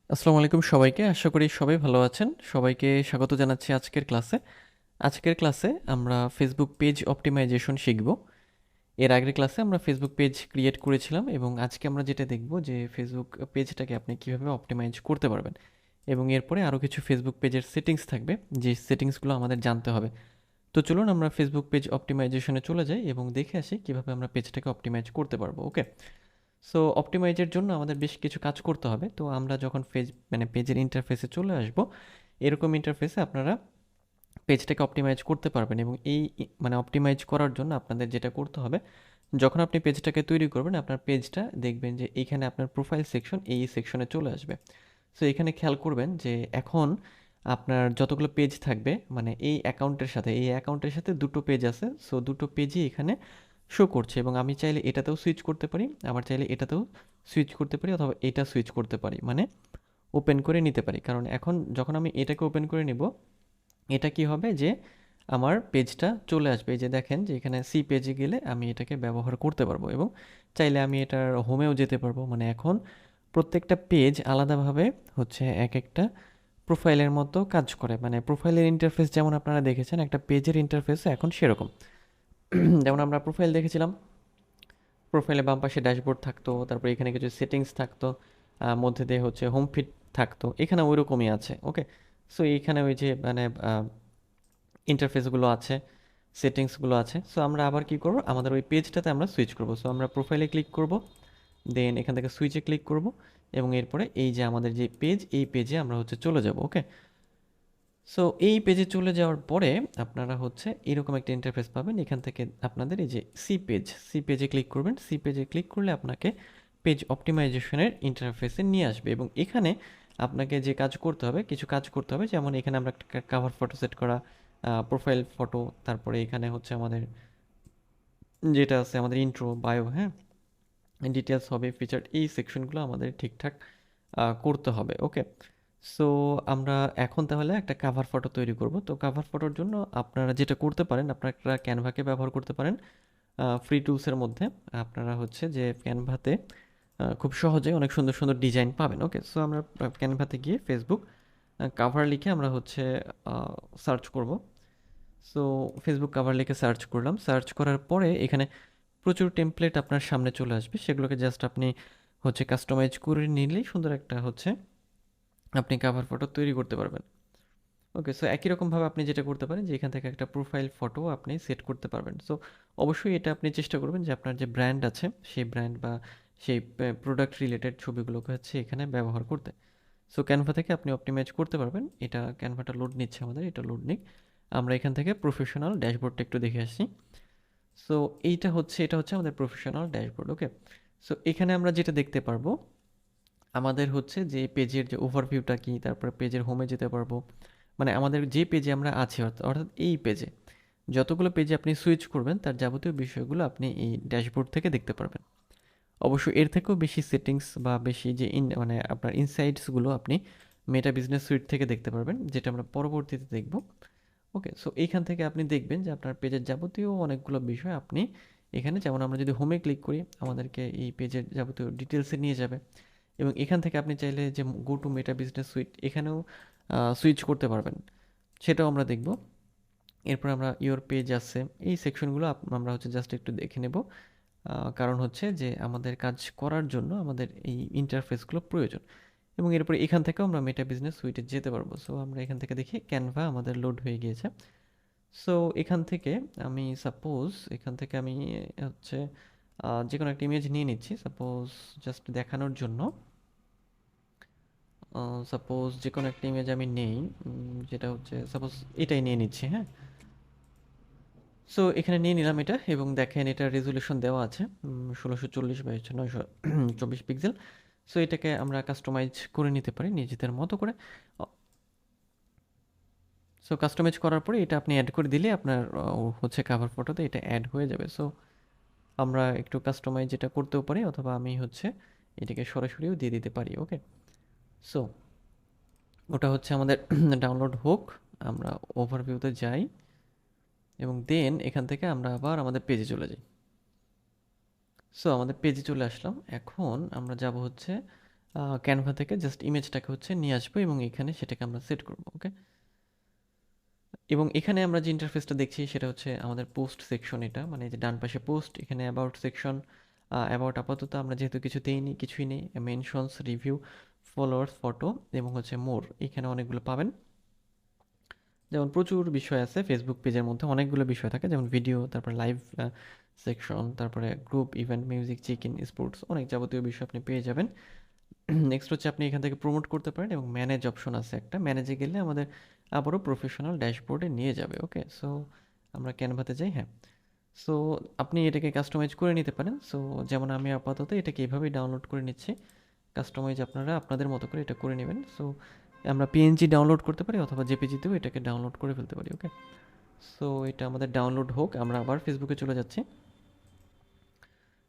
আসসালামু আলাইকুম সবাইকে। আশা করি সবাই ভালো আছেন। সবাইকে স্বাগত জানাচ্ছি আজকের ক্লাসে। আজকের ক্লাসে আমরা ফেসবুক পেজ অপটিমাইজেশন শিখব। এর আগের ক্লাসে আমরা ফেসবুক পেজ ক্রিয়েট করেছিলাম এবং আজকে আমরা যেটা দেখব যে ফেসবুক পেজটাকে আপনি কিভাবে অপটিমাইজ করতে পারবেন। এবং এরপরে আরও কিছু ফেসবুক পেজের সেটিংস থাকবে, যে সেটিংসগুলো আমাদের জানতে হবে। তো চলুন আমরা ফেসবুক পেজ অপটিমাইজেশনে চলে যাই এবং দেখে আসি কিভাবে আমরা পেজটাকে অপটিমাইজ করতে পারবো। ওকে, সো অপটিমাইজের জন্য আমাদের বেশ কিছু কাজ করতে হবে। তো আমরা যখন পেজের ইন্টারফেসে চলে আসব, এরকম ইন্টারফেসে আপনারা পেজটাকে অপটিমাইজ করতে পারবেন। এবং অপটিমাইজ করার জন্য আপনাদের যেটা করতে হবে, যখন আপনি পেজটাকে তৈরি করবেন আপনার পেজটা দেখবেন যে এইখানে আপনার প্রোফাইল সেকশন এই সেকশনে চলে আসবে। সো এখানে খেয়াল করবেন যে এখন আপনার যতগুলো পেজ থাকবে, মানে এই অ্যাকাউন্টের সাথে দুটো পেজ আছে, সো দুটো পেজই এখানে শো করছে। এবং আমি চাইলে এটাতেও সুইচ করতে পারি, আবার চাইলে এটাতেও সুইচ করতে পারি, অথবা এটা সুইচ করতে পারি, মানে ওপেন করে নিতে পারি। কারণ এখন যখন আমি এটাকে ওপেন করে নিব, এটা কি হবে যে আমার পেজটা চলে আসবে। এই যে দেখেন যে এখানে সি পেজে গেলে আমি এটাকে ব্যবহার করতে পারবো এবং চাইলে আমি এটার হোমেও যেতে পারবো। মানে এখন প্রত্যেকটা পেজ আলাদাভাবে হচ্ছে এক একটা প্রোফাইলের মতো কাজ করে। মানে প্রোফাইলের ইন্টারফেস যেমন আপনারা দেখেছেন, একটা পেজের ইন্টারফেস এখন সেরকম। যেমন আমরা প্রোফাইল দেখেছিলাম, প্রোফাইলে বাম পাশে ড্যাশবোর্ড থাকতো, তারপরে এখানে কিছু সেটিংস থাকতো, মধ্যে দিয়ে হচ্ছে হোম ফিড থাকতো, এখানে ওই রকমই আছে। ওকে, সো এইখানে ওই যে ইন্টারফেসগুলো আছে, সেটিংসগুলো আছে। সো আমরা আবার কি করব, আমাদের ওই পেজটাতে আমরা সুইচ করব। সো আমরা প্রোফাইলে ক্লিক করব, দেন এখান থেকে সুইচে ক্লিক করব, এবং এরপরে এই যে আমাদের যে পেজ, এই পেজে আমরা হচ্ছে চলে যাব। ওকে, সো এই পেজে চলে যাওয়ার পরে আপনারা হচ্ছে এরকম একটা ইন্টারফেস পাবেন। এখান থেকে আপনাদের এই যে সি পেজে ক্লিক করবেন। সি পেজে ক্লিক করলে আপনাকে পেজ অপটিমাইজেশনের ইন্টারফেসে নিয়ে আসবে। এবং এখানে আপনাকে যে কাজ করতে হবে, কিছু কাজ করতে হবে। যেমন এখানে আমরা একটা কাভার ফটো সেট করা, প্রোফাইল ফটো, তারপরে এখানে হচ্ছে আমাদের যেটা আছে আমাদের ইন্ট্রো, বায়ো, হ্যাঁ, ডিটেলস হবে, ফিচার, এই সেকশনগুলো আমাদের ঠিকঠাক করতে হবে। ওকে, সো আমরা এখন তাহলে একটা কাভার ফটো তৈরি করব। তো কাভার ফটোর জন্য আপনারা যেটা করতে পারেন, আপনারা ক্যানভাকে ব্যবহার করতে পারেন। ফ্রি টুলসের মধ্যে আপনারা হচ্ছে যে ক্যানভাতে খুব সহজে অনেক সুন্দর সুন্দর ডিজাইন পাবেন। ওকে, সো আমরা ক্যানভাতে গিয়ে ফেসবুক কাভার লিখে আমরা হচ্ছে সার্চ করব। সো ফেসবুক কাভার লিখে সার্চ করলাম। সার্চ করার পরে এখানে প্রচুর টেমপ্লেট আপনার সামনে চলে আসবে, সেগুলোকে জাস্ট আপনি হচ্ছে কাস্টমাইজ করে নিলেই সুন্দর একটা হচ্ছে আপনি কাভার ফটো তৈরি করতে পারবেন। ওকে, সো একই রকমভাবে আপনি যেটা করতে পারেন যে এখান থেকে একটা প্রোফাইল ফটো আপনি সেট করতে পারবেন। সো অবশ্যই এটা আপনি চেষ্টা করবেন যে আপনার যে ব্র্যান্ড আছে সেই ব্র্যান্ড বা সেই প্রোডাক্ট রিলেটেড ছবিগুলোকে হচ্ছে এখানে ব্যবহার করতে। সো ক্যানভা থেকে আপনি অপটিমাইজ করতে পারবেন। এটা ক্যানভাটা লোড নিচ্ছে আমাদের, এটা লোড নিক। আমরা এখান থেকে প্রফেশনাল ড্যাশবোর্ডটা একটু দেখে আসি। সো এটা হচ্ছে আমাদের প্রফেশনাল ড্যাশবোর্ড। ওকে, সো এখানে আমরা যেটা দেখতে পারবো, আমাদের হচ্ছে যে পেজের যে ওভারভিউটা কি, তারপরে পেজের হোমে যেতে পারবো। মানে আমাদের যে পেজে আমরা আছি, অর্থাৎ এই পেজে যতগুলো পেজে আপনি সুইচ করবেন তার যাবতীয় বিষয়গুলো আপনি এই ড্যাশবোর্ড থেকে দেখতে পারবেন। অবশ্য এর থেকেও বেশি সেটিংস বা বেশি যে মানে আপনার ইনসাইটসগুলো আপনি মেটা বিজনেস সুইট থেকে দেখতে পারবেন, যেটা আমরা পরবর্তীতে দেখব। ওকে, সো এইখান থেকে আপনি দেখবেন যে আপনার পেজের যাবতীয় অনেকগুলো বিষয় আপনি এখানে, যেমন আমরা যদি হোমে ক্লিক করি আমাদেরকে এই পেজের যাবতীয় ডিটেলসে নিয়ে যাবে। এবং এখান থেকে আপনি চাইলে যে go to meta business suite, এখানেও সুইচ করতে পারবেন, সেটাও আমরা দেখব। এরপর আমরা ইওর পেজ আছে, এই সেকশনগুলো আমরা হচ্ছে জাস্ট একটু দেখে নেব। কারণ হচ্ছে যে আমাদের কাজ করার জন্য আমাদের এই ইন্টারফেসগুলো প্রয়োজন। এবং এরপরে এখান থেকেও আমরা মেটা বিজনেস সুইটে যেতে পারবো। সো আমরা এখান থেকে দেখি ক্যানভা আমাদের লোড হয়ে গিয়েছে। সো এখান থেকে আমি হচ্ছে যে কোনো একটা ইমেজ নিয়ে নিচ্ছি, সাপোজ জাস্ট দেখানোর জন্য। সাপোজ যে কোনো একটা ইমেজ আমি নেই, যেটা হচ্ছে সাপোজ এটাই নিয়ে নিচ্ছি, হ্যাঁ। সো এখানে নিয়ে নিলাম এটা, এবং দেখেন এটা রেজুলেশন দেওয়া আছে 1640 বাই হচ্ছে 924 পিক্সেল। সো এটাকে আমরা কাস্টমাইজ করে নিতে পারি নিজেদের মতো করে। সো কাস্টমাইজ করার পরে এটা আপনি অ্যাড করে দিলে আপনার হচ্ছে কাভার ফটোতে এটা অ্যাড হয়ে যাবে। সো আমরা একটু কাস্টমাইজ এটা করতেও পারি, অথবা আমি হচ্ছে এটাকে সরাসরিও দিয়ে দিতে পারি। ওকে, সো ওটা হচ্ছে আমাদের ডাউনলোড হোক, আমরা ওভারভিউতে যাই, এবং দেন এখান থেকে আমরা আবার আমাদের পেজে চলে যাই। সো আমাদের পেজে চলে আসলাম। এখন আমরা যাব হচ্ছে ক্যানভা থেকে জাস্ট ইমেজটাকে হচ্ছে নিয়ে আসবো এবং এখানে সেটাকে আমরা সেট করবো। ওকে, এবং এখানে আমরা যে ইন্টারফেসটা দেখছি সেটা হচ্ছে আমাদের পোস্ট সেকশন, এটা মানে যে ডান পাশে পোস্ট, এখানে অ্যাবাউট সেকশন। অ্যাবাউট আপাতত আমরা যেহেতু কিছুই নেই, মেনশনস, রিভিউ, ফলোয়ার্স, ফটো এবং হচ্ছে মোর, এখানে অনেকগুলো পাবেন। যেমন প্রচুর বিষয় আছে ফেসবুক পেজের মধ্যে, অনেকগুলো বিষয় থাকে, যেমন ভিডিও, তারপর লাইভ সেকশন, তারপরে group, event, music, check in, sports, অনেক যাবতীয় বিষয় আপনি পেয়ে যাবেন। নেক্সট হচ্ছে আপনি এখান থেকে প্রমোট করতে পারেন এবং ম্যানেজ অপশন আছে একটা, ম্যানেজে গেলে আমাদের আবারও প্রফেশনাল ড্যাশবোর্ডে নিয়ে যাবে। ওকে, সো আমরা ক্যানভাতে যাই। হ্যাঁ, সো আপনি এটাকে কাস্টমাইজ করে নিতে পারেন। সো যেমন আমি আপাতত এটাকে এইভাবেই ডাউনলোড করে নিচ্ছি, কাস্টমাইজ আপনারা আপনাদের মতো করে এটা করে নেবেন। সো আমরা পিএনজি ডাউনলোড করতে পারি অথবা জেপিজিতেও এটাকে ডাউনলোড করে ফেলতে পারি। ওকে, সো এটা আমাদের ডাউনলোড হোক, আমরা আবার ফেসবুকে চলে যাচ্ছি।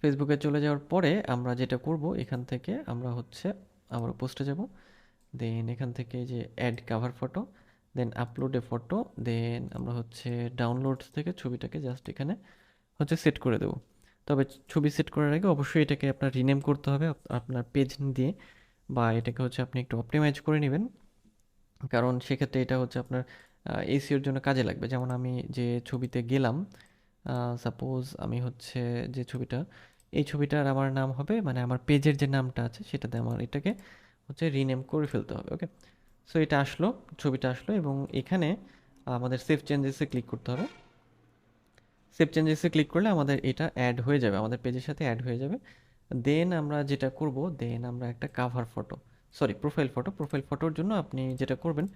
ফেসবুকে চলে যাওয়ার পরে আমরা যেটা করব, এখান থেকে আমরা হচ্ছে আবার পোস্টে যাব, দেন এখান থেকে যে add cover photo, then upload a photo, then আমরা হচ্ছে ডাউনলোডস থেকে ছবিটাকে জাস্ট এখানে হচ্ছে সেট করে দেবো। তবে ছবি সেট করার আগে অবশ্যই এটাকে আপনার রিনেম করতে হবে আপনার পেজ দিয়ে, বা এটাকে হচ্ছে আপনি একটু অপটিমাইজ করে নেবেন, কারণ সেক্ষেত্রে এটা হচ্ছে আপনার এসিওর জন্য কাজে লাগবে। যেমন আমি যে ছবিতে গেলাম, সাপোজ আমি হচ্ছে যে ছবিটা, এই ছবিটার আমার নাম হবে, মানে আমার পেজের যে নামটা আছে সেটাতে আমার এটাকে হচ্ছে রিনেম করে ফেলতে হবে। ওকে, সো এটা আসলো, ছবিটা আসলো এবং এখানে আমাদের সেভ চেঞ্জেসে ক্লিক করতে হবে। সেভ চেঞ্জেসে ক্লিক করলে আমাদের এটা অ্যাড হয়ে যাবে, আমাদের পেজের সাথে অ্যাড হয়ে যাবে। দেন আমরা যেটা করব, দেন আমরা একটা কাভার ফটো, সরি প্রোফাইল ফটোর জন্য আপনি যেটা করবেন,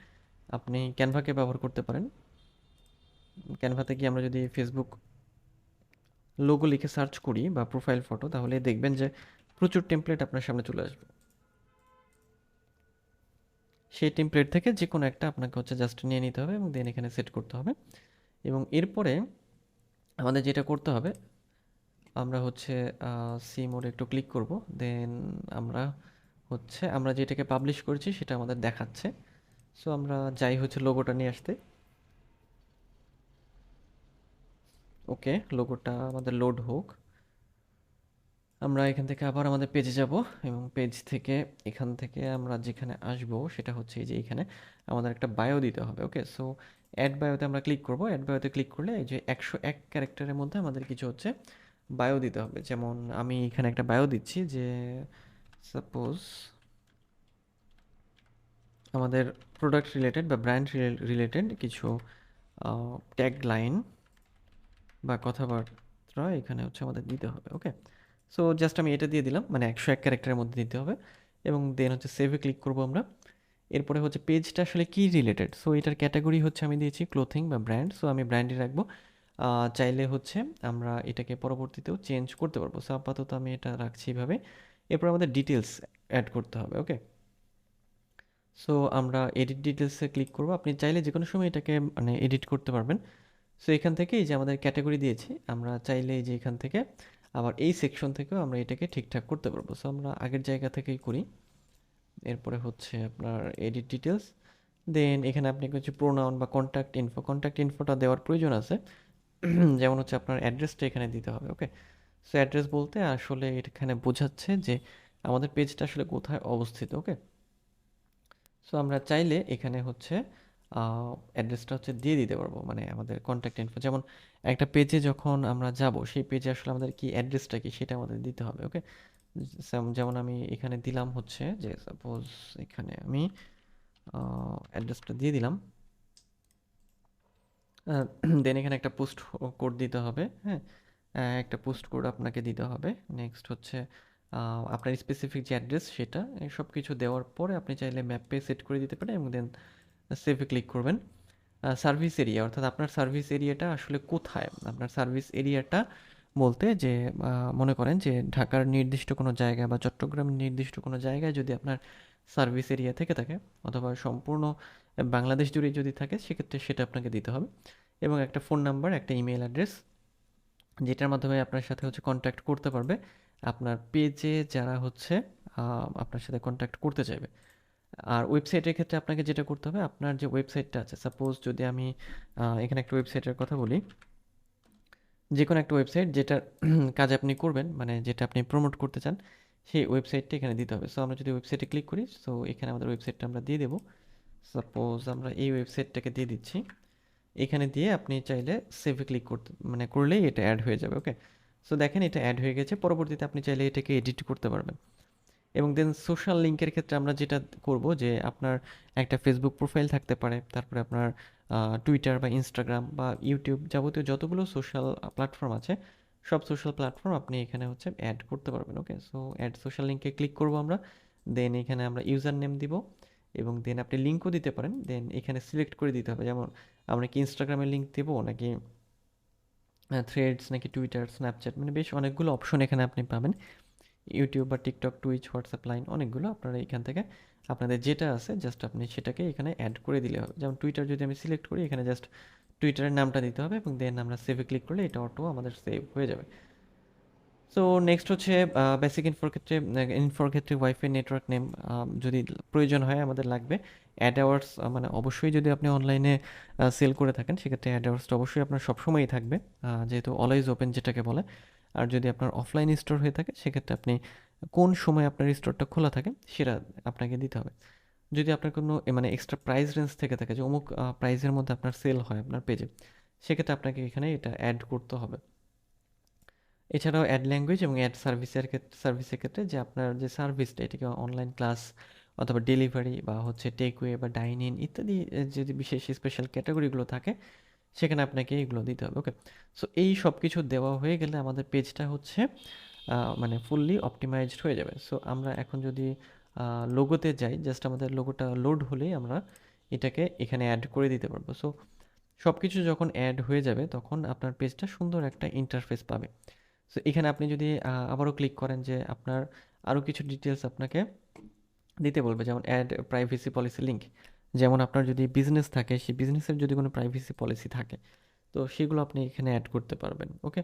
আপনি ক্যানভাকে ব্যবহার করতে পারেন। ক্যানভাতে গিয়ে আমরা যদি ফেসবুক লোগো লিখে সার্চ করি বা প্রোফাইল ফটো, তাহলে দেখবেন যে প্রচুর টেমপ্লেট আপনার সামনে চলে আসবে। সেই টেমপ্লেট থেকে যে কোনো একটা আপনাকে হচ্ছে জাস্ট নিয়ে নিতে হবে এবং দেন এখানে সেট করতে হবে। এবং এরপরে আমাদের যেটা করতে হবে, আমরা হচ্ছে সি মোডে একটু ক্লিক করব, দেন আমরা হচ্ছে আমরা যেটাকে পাবলিশ করেছি সেটা আমাদের দেখাচ্ছে। সো আমরা যাই হচ্ছে লোগোটা নিয়ে আসতে। ওকে, লোগোটা আমাদের লোড হোক, আমরা এখান থেকে আবার আমাদের পেজে যাব এবং পেজ থেকে এখান থেকে আমরা যেখানে আসব সেটা হচ্ছে এই যে এখানে আমাদের একটা বায়ো দিতে হবে। ওকে, সো অ্যাড বায়োতে আমরা ক্লিক করব। অ্যাড বায়োতে ক্লিক করলে এই যে 101 ক্যারেক্টারের মধ্যে আমাদের কিছু হচ্ছে বায়ো দিতে হবে। যেমন আমি এখানে একটা বায়ো দিচ্ছি যে সাপোজ আমাদের প্রোডাক্ট রিলেটেড বা ব্র্যান্ড রিলেটেড কিছু ট্যাগ লাইন বা কথাবার্তা এখানে হচ্ছে আমাদের দিতে হবে। ওকে, সো জাস্ট আমি এটা দিয়ে দিলাম, মানে 101 ক্যারেক্টারের মধ্যে দিতে হবে এবং দেন হচ্ছে সেভে ক্লিক করব আমরা। এরপরে হচ্ছে পেজটা আসলে কি রিলেটেড, সো এটার ক্যাটাগরি হচ্ছে আমি দিয়েছি ক্লোথিং বা ব্র্যান্ড, সো আমি ব্র্যান্ডে রাখবো। চাইলে হচ্ছে আমরা এটাকে পরবর্তীতেও চেঞ্জ করতে পারবো। সো আপাতত আমি এটা রাখছি এভাবে। এরপর আমাদের ডিটেলস অ্যাড করতে হবে। ওকে, সো আমরা এডিট ডিটেলসে ক্লিক করব। আপনি চাইলে যে কোনো সময় এটাকে মানে এডিট করতে পারবেন। সো এখান থেকে এই যে আমাদের ক্যাটাগরি দিয়েছি, আমরা চাইলে এই যে এখান থেকে আবার এই সেকশন থেকেও আমরা এটাকে ঠিকঠাক করতে পারবো। সো আমরা আগের জায়গা থেকেই করি। এরপরে হচ্ছে আপনার এডিট ডিটেলস, দেন এখানে আপনি কিছু প্রোনাউন বা কন্ট্যাক্ট ইনফোটা দেওয়ার প্রয়োজন আছে। যেমন হচ্ছে আপনার অ্যাড্রেসটা এখানে দিতে হবে। ওকে, সো অ্যাড্রেস বলতে আসলে এখানে বোঝাচ্ছে যে আমাদের পেজটা আসলে কোথায় অবস্থিত। ওকে, সো আমরা চাইলে এখানে হচ্ছে অ্যাড্রেসটা হচ্ছে দিয়ে দিতে পারবো, মানে আমাদের কন্ট্যাক্ট ইনফো। যেমন একটা পেজে যখন আমরা যাব, সেই পেজে আসলে আমাদের কি অ্যাড্রেসটা কি সেটা আমাদের দিতে হবে। ওকে, যেমন আমি এখানে দিলাম হচ্ছে যে সাপোজ এখানে আমি অ্যাড্রেসটা দিয়ে দিলাম, দেন এখানে একটা পোস্ট কোড দিতে হবে। হ্যাঁ, একটা পোস্ট কোড আপনাকে দিতে হবে। নেক্সট হচ্ছে আপনার স্পেসিফিক যে অ্যাড্রেস সেটা সব কিছু দেওয়ার পরে আপনি চাইলে ম্যাপে সেট করে দিতে পারেন এবং দেন সেভে ক্লিক করবেন। সার্ভিস এরিয়া, অর্থাৎ আপনার সার্ভিস এরিয়াটা আসলে কোথায়, আপনার সার্ভিস এরিয়াটা বলতে যে মনে করেন যে ঢাকার নির্দিষ্ট কোনো জায়গা বা চট্টগ্রামের নির্দিষ্ট কোনো জায়গায় যদি আপনার সার্ভিস এরিয়া থেকে থাকে, অথবা সম্পূর্ণ বাংলাদেশ জুড়ে যদি থাকে, সেক্ষেত্রে সেটা আপনাকে দিতে হবে। এবং একটা ফোন নাম্বার, একটা ইমেল অ্যাড্রেস, যেটার মাধ্যমে আপনার সাথে হচ্ছে কন্ট্যাক্ট করতে পারবে আপনার পেজে যারা হচ্ছে আপনার সাথে কন্ট্যাক্ট করতে চাইবে। আর ওয়েবসাইটের ক্ষেত্রে আপনাকে যেটা করতে হবে, আপনার যে ওয়েবসাইটটা আছে, সাপোজ যদি আমি এখানে একটা ওয়েবসাইটের কথা বলি, যে কোনো একটা ওয়েবসাইট যেটার কাজ আপনি করবেন, মানে যেটা আপনি প্রমোট করতে চান, সেই ওয়েবসাইটটা এখানে দিতে হবে। সো আমরা যদি ওয়েবসাইটে ক্লিক করি, সো এখানে আমাদের ওয়েবসাইটটা আমরা দিয়ে দেবো। সাপোজ আমরা এই ওয়েবসাইটটাকে দিয়ে দিচ্ছি। এখানে দিয়ে আপনি চাইলে সেভে ক্লিক করতে মানে করলেই এটা অ্যাড হয়ে যাবে। ওকে, সো দেখেন এটা অ্যাড হয়ে গেছে। পরবর্তীতে আপনি চাইলে এটাকে এডিট করতে পারবেন। এবং দেন সোশ্যাল লিঙ্কের ক্ষেত্রে আমরা যেটা করব যে আপনার একটা ফেসবুক প্রোফাইল থাকতে পারে, তারপরে আপনার টুইটার বা ইনস্টাগ্রাম বা ইউটিউব যাবতীয় যতগুলো সোশ্যাল প্ল্যাটফর্ম আছে সব সোশ্যাল প্ল্যাটফর্ম আপনি এখানে হচ্ছে অ্যাড করতে পারবেন। ওকে, সো অ্যাড সোশ্যাল লিঙ্কে ক্লিক করব আমরা। দেন এখানে আমরা ইউজার নেম দিব এবং দেন আপনি লিঙ্কও দিতে পারেন। দেন এখানে সিলেক্ট করে দিতে হবে, যেমন আমরা কি ইনস্টাগ্রামের লিঙ্ক দেবো নাকি থ্রেডস নাকি টুইটার স্ন্যাপচ্যাট, মানে বেশ অনেকগুলো অপশন এখানে আপনি পাবেন। ইউটিউব বা টিকটক, টুইচ, হোয়াটসঅ্যাপ, লাইন অনেকগুলো আপনারা এখান থেকে আপনাদের যেটা আছে জাস্ট আপনি সেটাকে এখানে অ্যাড করে দিলে হবে। যেমন টুইটার যদি আমি সিলেক্ট করি, এখানে জাস্ট টুইটারের নামটা দিতে হবে এবং দেন আমরা সেভে ক্লিক করলে এটা অটো আমাদের সেভ হয়ে যাবে। সো নেক্সট হচ্ছে বেসিক ইনফোর ক্ষেত্রে ওয়াইফাই নেটওয়ার্ক নেম যদি প্রয়োজন হয় আমাদের লাগবে। অ্যাড আওয়ার্স মানে অবশ্যই যদি আপনি অনলাইনে সেল করে থাকেন সেক্ষেত্রে অ্যাড আওয়ার্সটা অবশ্যই আপনার সবসময়ই থাকবে, যেহেতু অলওয়েজ ওপেন যেটাকে বলে। আর যদি আপনার অফলাইন স্টোর হয়ে থাকে সেক্ষেত্রে আপনি কোন সময় আপনার স্টোরটা খোলা থাকে সেটা আপনাকে দিতে হবে। যদি আপনার কোনো মানে এক্সট্রা প্রাইস রেঞ্জ থেকে থাকে যে অমুক প্রাইসের মধ্যে আপনার সেল হয় আপনার পেজে, সেক্ষেত্রে আপনাকে এখানে এটা অ্যাড করতে হবে। এছাড়াও অ্যাড ল্যাঙ্গুয়েজ এবং অ্যাড সার্ভিসের ক্ষেত্রে যে আপনার যে সার্ভিসটা এটাকে অনলাইন ক্লাস অথবা ডেলিভারি বা হচ্ছে টেকওয়ে বা ডাইন ইন ইত্যাদি যদি বিশেষ স্পেশাল ক্যাটাগরিগুলো থাকে সেখানে আপনাকে এগুলো দিতে হবে। ওকে, সো এই সব কিছু দেওয়া হয়ে গেলে আমাদের পেজটা হচ্ছে মানে ফুললি অপটিমাইজড হয়ে যাবে। সো আমরা এখন যদি লোগোতে যাই, জাস্ট আমাদের লোগোটা লোড হলেই আমরা এটাকে এখানে অ্যাড করে দিতে পারবো। সো সব কিছু যখন অ্যাড হয়ে যাবে তখন আপনার পেজটা সুন্দর একটা ইন্টারফেস পাবে। সো এখানে আপনি যদি আবারও ক্লিক করেন যে আপনার আরও কিছু ডিটেলস আপনাকে দিতে বলবে, যেমন অ্যাড প্রাইভেসি পলিসি লিঙ্ক। যেমন আপনার যদি বিজনেস থাকে, সেই বিজনেসের যদি কোনো প্রাইভেসি পলিসি থাকে তো সেগুলো আপনি এখানে অ্যাড করতে পারবেন। ওকে,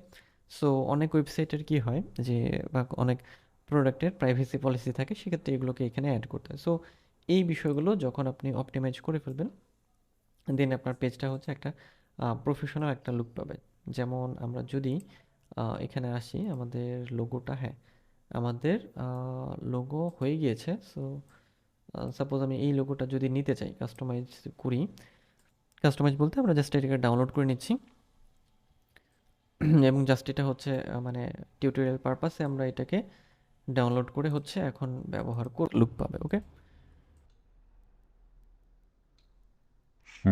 সো অনেক ওয়েবসাইটের কি হয় যে বা অনেক প্রোডাক্টের প্রাইভেসি পলিসি থাকে, সেক্ষেত্রে এগুলোকে এখানে অ্যাড করতে হয়। সো এই বিষয়গুলো যখন আপনি অপটিমাইজ করে ফেলবেন দেন আপনার পেজটা হচ্ছে একটা প্রফেশনাল একটা লুক পাবে। যেমন আমরা যদি এখানে আসি আমাদের লোগোটা, হ্যাঁ আমাদের লোগো হয়ে গিয়েছে। সো সাপোজ আমি এই লোগোটা যদি নিতে চাই কাস্টমাইজ করি, কাস্টমাইজ বলতে আমরা জাস্ট এটাকে ডাউনলোড করে নিচ্ছি এবং জাস্ট এটা হচ্ছে মানে টিউটোরিয়াল পারপাসে আমরা এটাকে ডাউনলোড করে হচ্ছে এখন ব্যবহার করে লুক পাবে। ওকে, So,